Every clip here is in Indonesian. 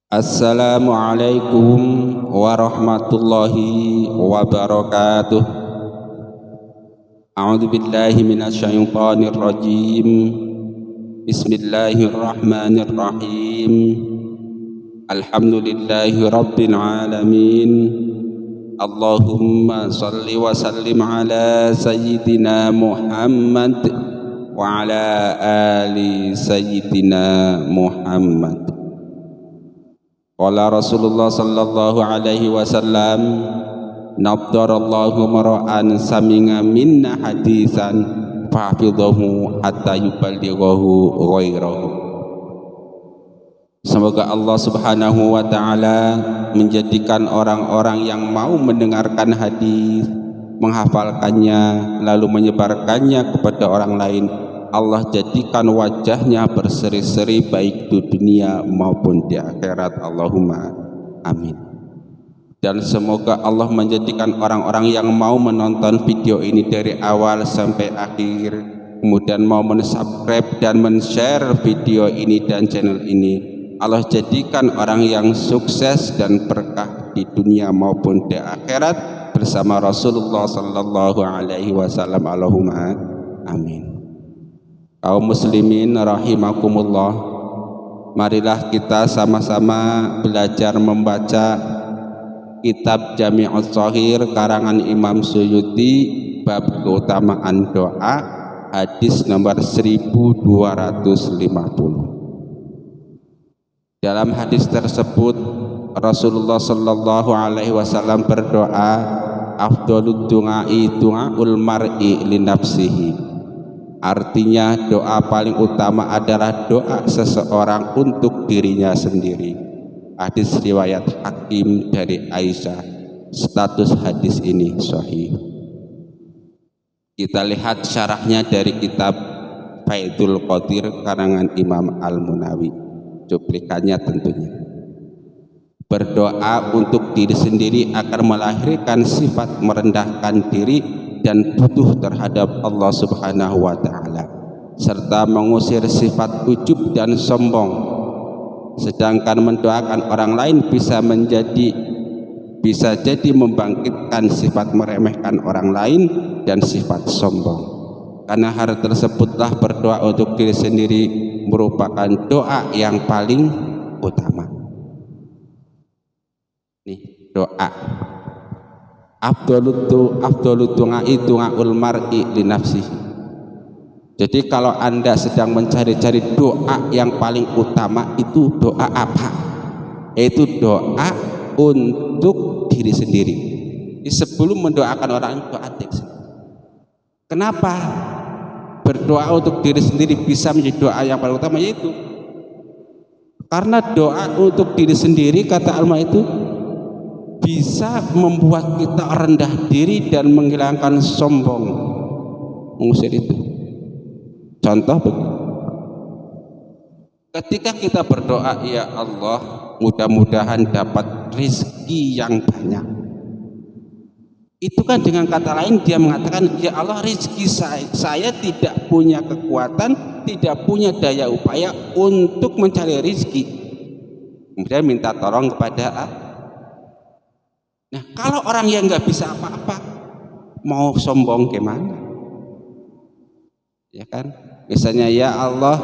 Assalamualaikum warahmatullahi wabarakatuh. A'udzu billahi minasyaitonir rajim. Bismillahirrahmanirrahim. Alhamdulillahi rabbil alamin. Allahumma shalli wa sallim ala sayyidina Muhammad wa ala ali sayyidina Muhammad. Qala Rasulullah sallallahu alaihi wasallam, naddarallahu mar'an sami'a minna hadisan fahfidhahu hatta yuballighahu ghairahu. Semoga Allah subhanahu wa ta'ala menjadikan orang-orang yang mau mendengarkan hadis, menghafalkannya, lalu menyebarkannya kepada orang lain, Allah jadikan wajahnya berseri-seri baik di dunia maupun di akhirat. Allahumma amin. Dan semoga Allah menjadikan orang-orang yang mau menonton video ini dari awal sampai akhir, kemudian mau mensubscribe dan men-share video ini dan channel ini, Allah jadikan orang yang sukses dan berkah di dunia maupun di akhirat bersama Rasulullah sallallahu alaihi wasallam. Allahumma amin. Kaum muslimin rahimakumullah, marilah kita sama-sama belajar membaca kitab Jami'us Shaghir karangan Imam Suyuti, bab keutamaan doa, hadis nomor 1250. Dalam hadis tersebut Rasulullah sallallahu alaihi wasallam berdoa, afdhalud du'ai du'aul mar'i li nafsihi. Artinya doa paling utama adalah doa seseorang untuk dirinya sendiri. Hadis riwayat Hakim dari Aisyah. Status hadis ini sahih. Kita lihat syarahnya dari kitab Faidul Qadir karangan Imam Al-Munawi. Cuplikannya tentunya. Berdoa untuk diri sendiri akan melahirkan sifat merendahkan diri dan butuh terhadap Allah subhanahu wa ta'ala, serta mengusir sifat ujub dan sombong. Sedangkan mendoakan orang lain bisa jadi membangkitkan sifat meremehkan orang lain dan sifat sombong. Karena hal tersebutlah berdoa untuk diri sendiri merupakan doa yang paling utama. Nih doa afdhalu du'ai du'aul mar'i li nafsihi. Jadi kalau Anda sedang mencari-cari doa yang paling utama, itu doa apa? Yaitu doa untuk diri sendiri. Jadi sebelum mendoakan orang, doa diri sendiri. Kenapa berdoa untuk diri sendiri bisa menjadi doa yang paling utama? Yaitu karena doa untuk diri sendiri, kata Alma, itu bisa membuat kita rendah diri dan menghilangkan sombong, mengusir itu. Contoh begini, ketika kita berdoa, ya Allah, mudah-mudahan dapat rezeki yang banyak, itu kan dengan kata lain dia mengatakan, ya Allah, rezeki saya tidak punya kekuatan, tidak punya daya upaya untuk mencari rezeki, kemudian minta tolong kepada Allah. Nah, kalau orang yang nggak bisa apa-apa, mau sombong gimana? Ya kan? Misalnya, ya Allah,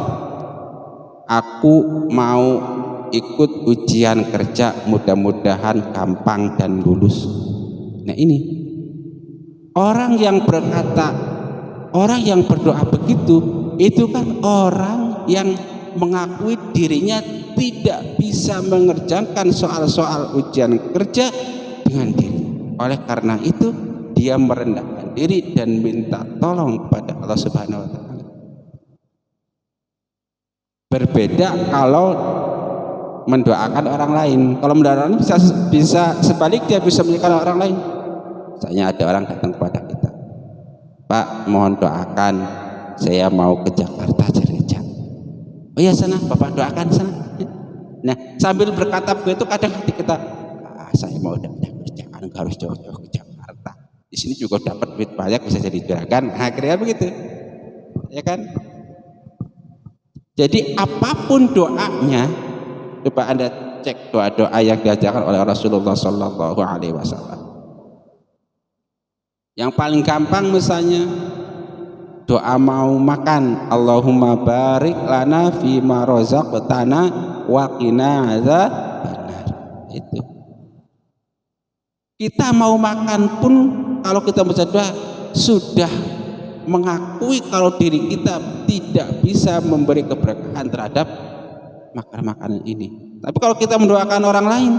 aku mau ikut ujian kerja, mudah-mudahan gampang dan lulus. Nah ini, orang yang berkata, orang yang berdoa begitu, itu kan orang yang mengakui dirinya tidak bisa mengerjakan soal-soal ujian kerja dengan diri. Oleh karena itu dia merendahkan diri dan minta tolong kepada Allah Subhanahu wa ta'ala. Berbeda kalau mendoakan orang lain. Kalau mendoakan bisa sebaliknya, bisa mendoakan orang lain. Misalnya ada orang datang kepada kita, Pak, mohon doakan, saya mau ke Jakarta cari kerja. Oh ya, sana Bapak doakan sana. Nah, sambil berkata begitu, kadang hati kita, saya mau dapat kerjaan, harus jauh-jauh ke Jakarta. Di sini juga dapat duit banyak, bisa jadi juragan. Akhirnya begitu, ya kan? Jadi apapun doanya, coba Anda cek doa-doa yang diajarkan oleh Rasulullah Sallallahu Alaihi Wasallam. Yang paling gampang misalnya doa mau makan, Allahumma barik lana fima razaqtana wa qina adzabannar. Itu kita mau makan pun kalau kita baca doa sudah mengakui kalau diri kita tidak bisa memberi keberkahan terhadap makanan ini. Tapi kalau kita mendoakan orang lain,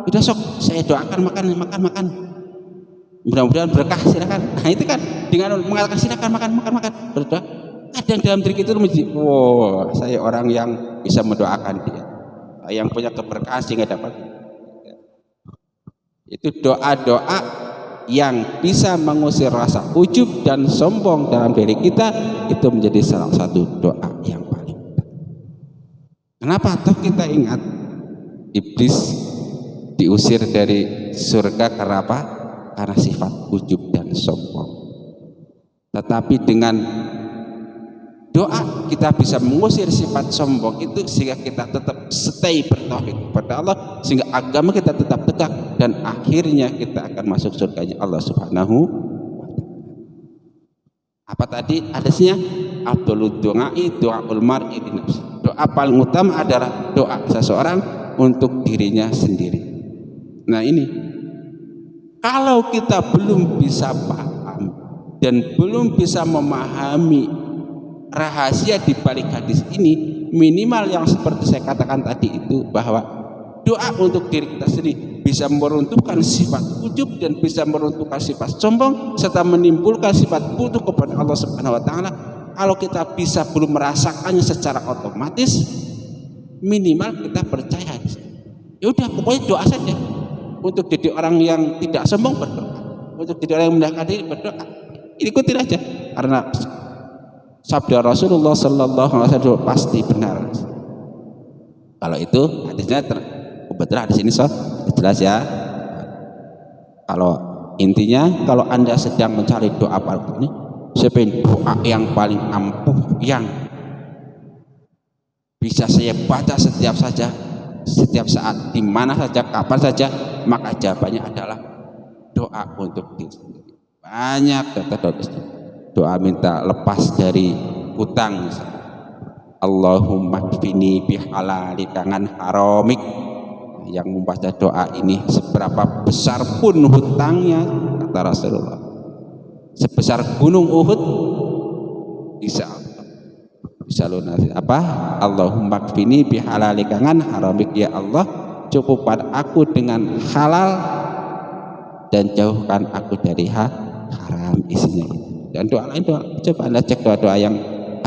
udah sok saya doakan makan, mudah-mudahan berkah, silakan. Nah itu kan dengan mengatakan silakan makan berdoa, ada yang dalam diri kita menjadi, wow, saya orang yang bisa mendoakan dia, yang punya keberkahan sehingga dapat. Itu doa-doa yang bisa mengusir rasa ujub dan sombong dalam diri kita, itu menjadi salah satu doa yang paling penting. Kenapa? Toh kita ingat iblis diusir dari surga karena apa? Karena sifat ujub dan sombong. Tetapi dengan doa kita bisa mengusir sifat sombong itu, sehingga kita tetap stay bertauhid kepada Allah, sehingga agama kita tetap tegak dan akhirnya kita akan masuk surganya Allah Subhanahu wa ta'ala. Apa tadi hadisnya? Afdhalud du'ai du'aul mar'i li nafsi. Doa paling utama adalah doa seseorang untuk dirinya sendiri. Nah ini, kalau kita belum bisa paham dan belum bisa memahami rahasia di balik hadis ini, minimal yang seperti saya katakan tadi itu, bahwa doa untuk diri kita sendiri bisa meruntuhkan sifat ujub dan bisa meruntuhkan sifat sombong serta menimbulkan sifat butuh kepada Allah Subhanahu wa taala. Kalau kita bisa belum merasakannya secara otomatis, minimal kita percaya. Ya udah, pokoknya doa saja. Untuk jadi orang yang tidak sombong berdoa, untuk jadi orang yang merendahkan diri berdoa, ikutin aja, karena sabda Rasulullah Sallallahu Alaihi Wasallam pasti benar. Kalau itu hadisnya kebetulan di sini jelas ya. Kalau intinya, kalau Anda sedang mencari doa paling ini, siapa doa yang paling ampuh yang bisa saya baca setiap saat, di mana saja, kapan saja, maka jawabannya adalah doa untuk diri sendiri. Banyak doa minta lepas dari hutang, Allahumma kfini bihalalika an haramik. Yang membaca doa ini seberapa besar pun hutangnya, kata Rasulullah, sebesar gunung Uhud bisa lunasi. Apa? Allahumma kfini bihalalika an haramik. Ya Allah, cukupkan aku dengan halal dan jauhkan aku dari haram. Isinya itu. Dan doa lain, coba Anda cek doa-doa yang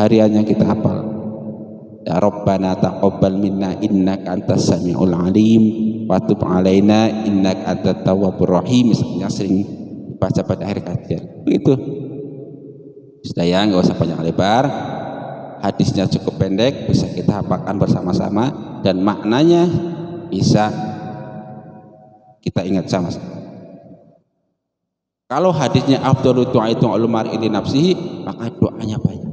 hariannya kita hafal. Ya Rabbana taqabbal minna innaka antas samiul alim wa tub alaina innaka antat tawwabur rahim, misalnya sering baca pada akhir kajian. Begitu. Sudah ya, enggak usah panjang lebar. Hadisnya cukup pendek, bisa kita hafalkan bersama-sama dan maknanya bisa kita ingat sama-sama. Kalau hadisnya afdhalud du'ai du'aul mar'i li nafsihi, maka doanya banyak.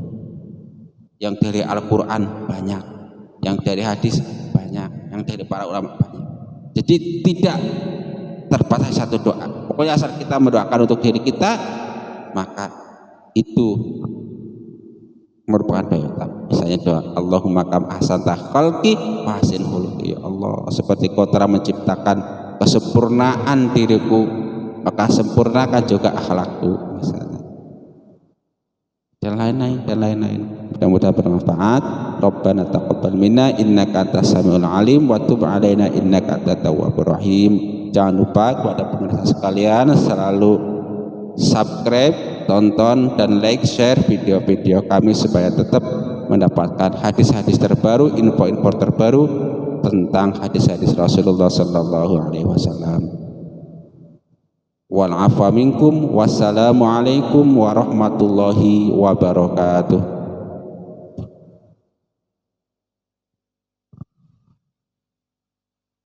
Yang dari Al-Quran banyak, yang dari hadis banyak, yang dari para ulama banyak. Jadi tidak terbatas satu doa. Pokoknya asal kita mendoakan untuk diri kita, maka itu merupakan doa. Misalnya doa Allahumma kam ahsanta khalqi wa ahsin khuluqi. Ya Allah, seperti Kau telah menciptakan kesempurnaan diriku, maka sempurnakan juga akhlakku, misalnya. Dan lain-lain. Mudah-mudahan bermanfaat. Rabbana taqabbal minna innaka antas samiul alim wa tub alaina innaka antat tawwabur rahim. Jangan lupa kepada pemirsa sekalian selalu subscribe, tonton dan like, share video-video kami supaya tetap mendapatkan hadis-hadis terbaru, info-info terbaru tentang hadis-hadis Rasulullah Sallallahu Alaihi Wasallam. Wal afa minkum, wassalamu alaikum warahmatullahi wabarakatuh.